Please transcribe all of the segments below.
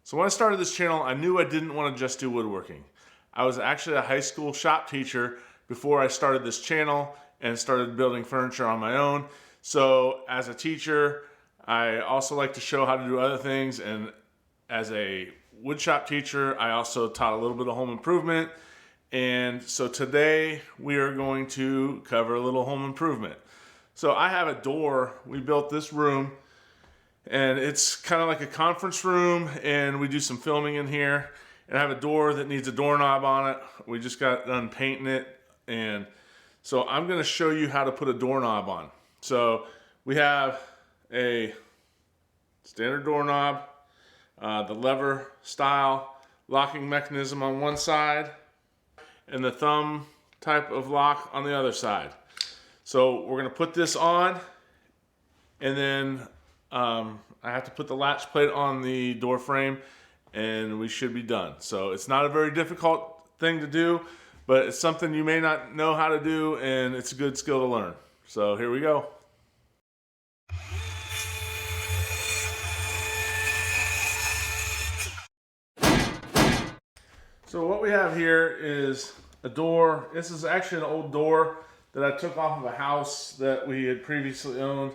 So when I started this channel, I knew I didn't want to just do woodworking. I was actually a high school shop teacher before I started this channel and started building furniture on my own. So as a teacher, I also like to show how to do other things, and as a woodshop teacher, I also taught a little bit of home improvement. And so today we are going to cover a little home improvement. So I have a door. We built this room, and it's kind of like a conference room, and we do some filming in here. And I have a door that needs a doorknob on it. We just got done painting it, and so I'm going to show you how to put a doorknob on. So we have a standard doorknob, the lever style locking mechanism on one side, and the thumb type of lock on the other side. So we're going to put this on, and then I have to put the latch plate on the door frame, and we should be done. So it's not a very difficult thing to do, but it's something you may not know how to do, and it's a good skill to learn. So here we go. So what we have here is a door. This is actually an old door that I took off of a house that we had previously owned,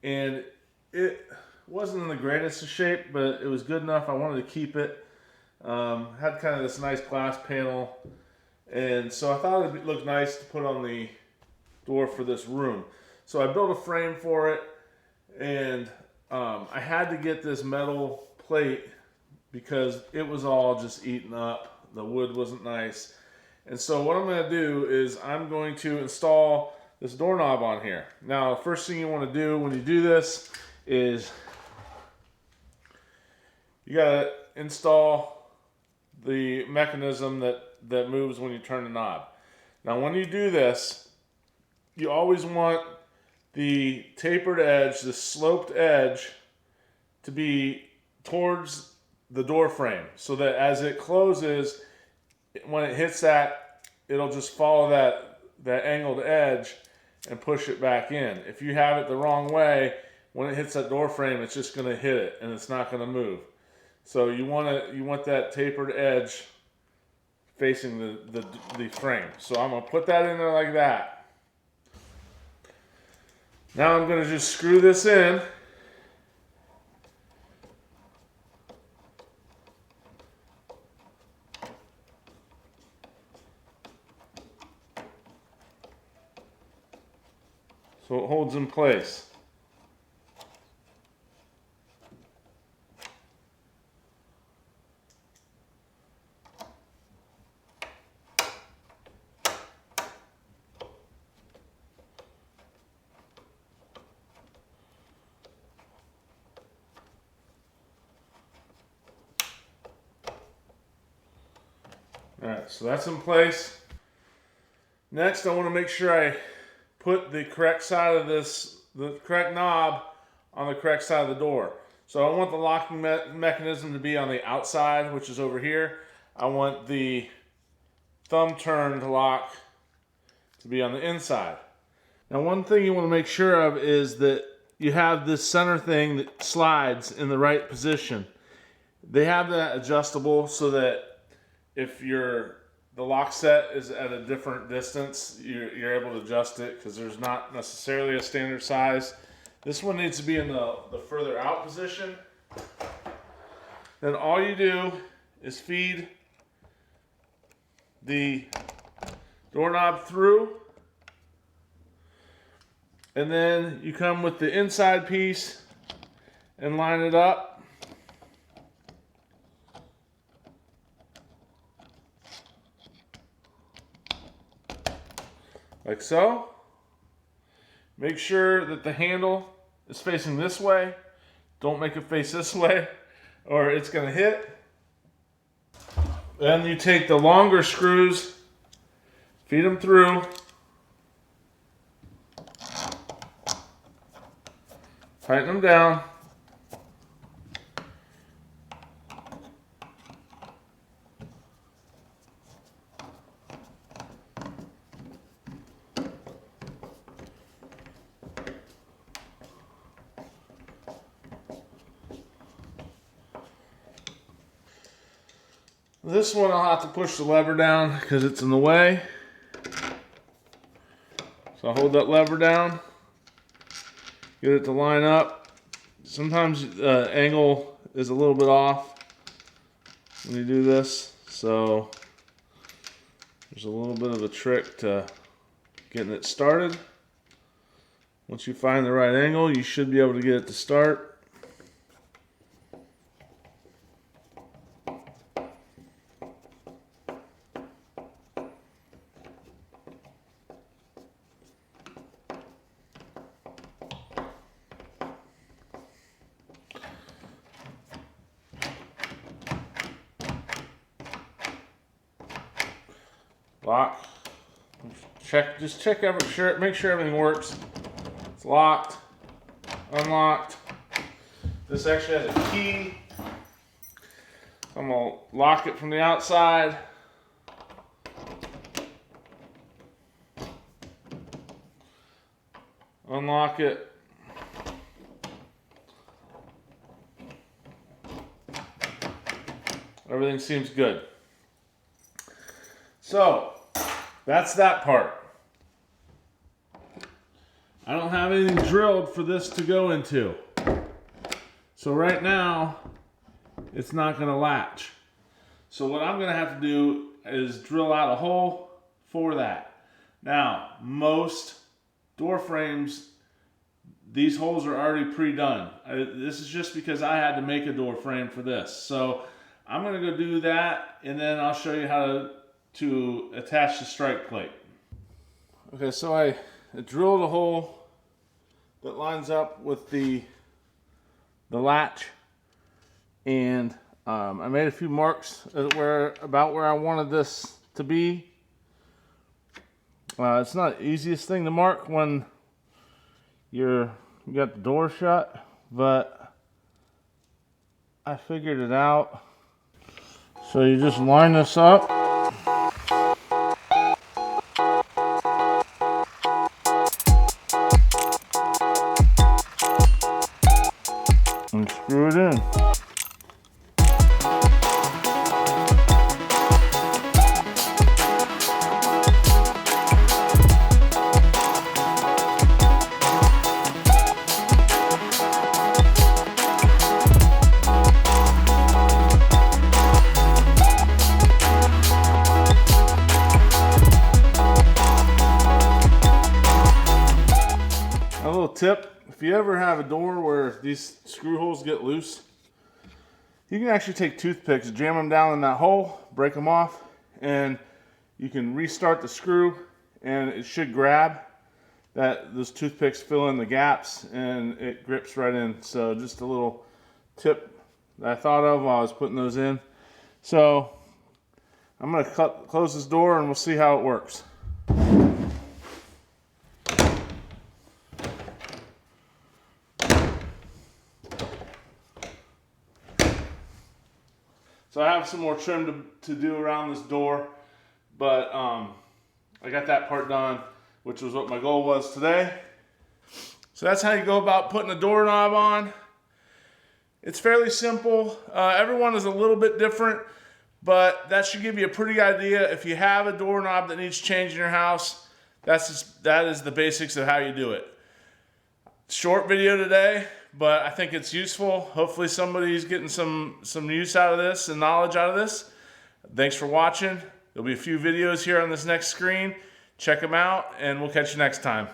and it wasn't in the greatest of shape, but it was good enough. I wanted to keep it. Had kind of this nice glass panel, and so I thought it would look nice to put on the door for this room. So I built a frame for it, and I had to get this metal plate because it was all just eaten up. The wood wasn't nice. And so what I'm going to do is I'm going to install this doorknob on here. Now, the first thing you want to do when you do this is you got to install the mechanism that moves when you turn the knob. Now, when you do this, you always want the tapered edge, the sloped edge, to be towards the door frame, so that as it closes, when it hits that, it'll just follow that angled edge and push it back in. If you have it the wrong way, when it hits that door frame, it's just going to hit it and it's not going to move. So you want that tapered edge facing the frame. So I'm going to put that in there like that. Now I'm going to just screw this in. So it holds in place. Alright, so that's in place. Next, I want to make sure I put the correct side of the correct knob on the correct side of the door. So I want the locking mechanism to be on the outside, which is over here. I want the thumb turned lock to be on the inside. Now, one thing you want to make sure of is that you have this center thing that slides in the right position. They have that adjustable so that if the lock set is at a different distance, you're able to adjust it, because there's not necessarily a standard size. This one needs to be in the further out position. Then all you do is feed the doorknob through, and then you come with the inside piece and line it up. Like so. Make sure that the handle is facing this way. Don't make it face this way, or it's going to hit. Then you take the longer screws, feed them through, tighten them down. This one I'll have to push the lever down because it's in the way. So I'll hold that lever down, get it to line up. Sometimes the angle is a little bit off when you do this, so there's a little bit of a trick to getting it started. Once you find the right angle, you should be able to get it to start. Lock. Just check make sure everything works. It's locked, unlocked. This actually has a key. I'm gonna lock it from the outside. Unlock it. Everything seems good. So, that's that part. I don't have anything drilled for this to go into. So right now, it's not gonna latch. So what I'm gonna have to do is drill out a hole for that. Now, most door frames, these holes are already pre-done. This is just because I had to make a door frame for this. So I'm gonna go do that, and then I'll show you how to attach the strike plate. Okay, so I drilled a hole that lines up with the latch, and I made a few marks about where I wanted this to be. It's not the easiest thing to mark when you got the door shut, but I figured it out. So you just line this up. And screw it in. A little tip. If you ever have a door where these screw holes get loose, you can actually take toothpicks, jam them down in that hole, break them off, and you can restart the screw, and it should grab. Those toothpicks fill in the gaps, and it grips right in. So just a little tip that I thought of while I was putting those in. So I'm going to close this door, and we'll see how it works. So I have some more trim to do around this door, but I got that part done, which was what my goal was today. So that's how you go about putting a doorknob on. It's fairly simple. Everyone is a little bit different, but that should give you a pretty idea. If you have a doorknob that needs change in your house, that is the basics of how you do it. Short video today, but I think it's useful. Hopefully somebody's getting some use out of this and knowledge out of this. Thanks for watching. There'll be a few videos here on this next screen. Check them out, and we'll catch you next time.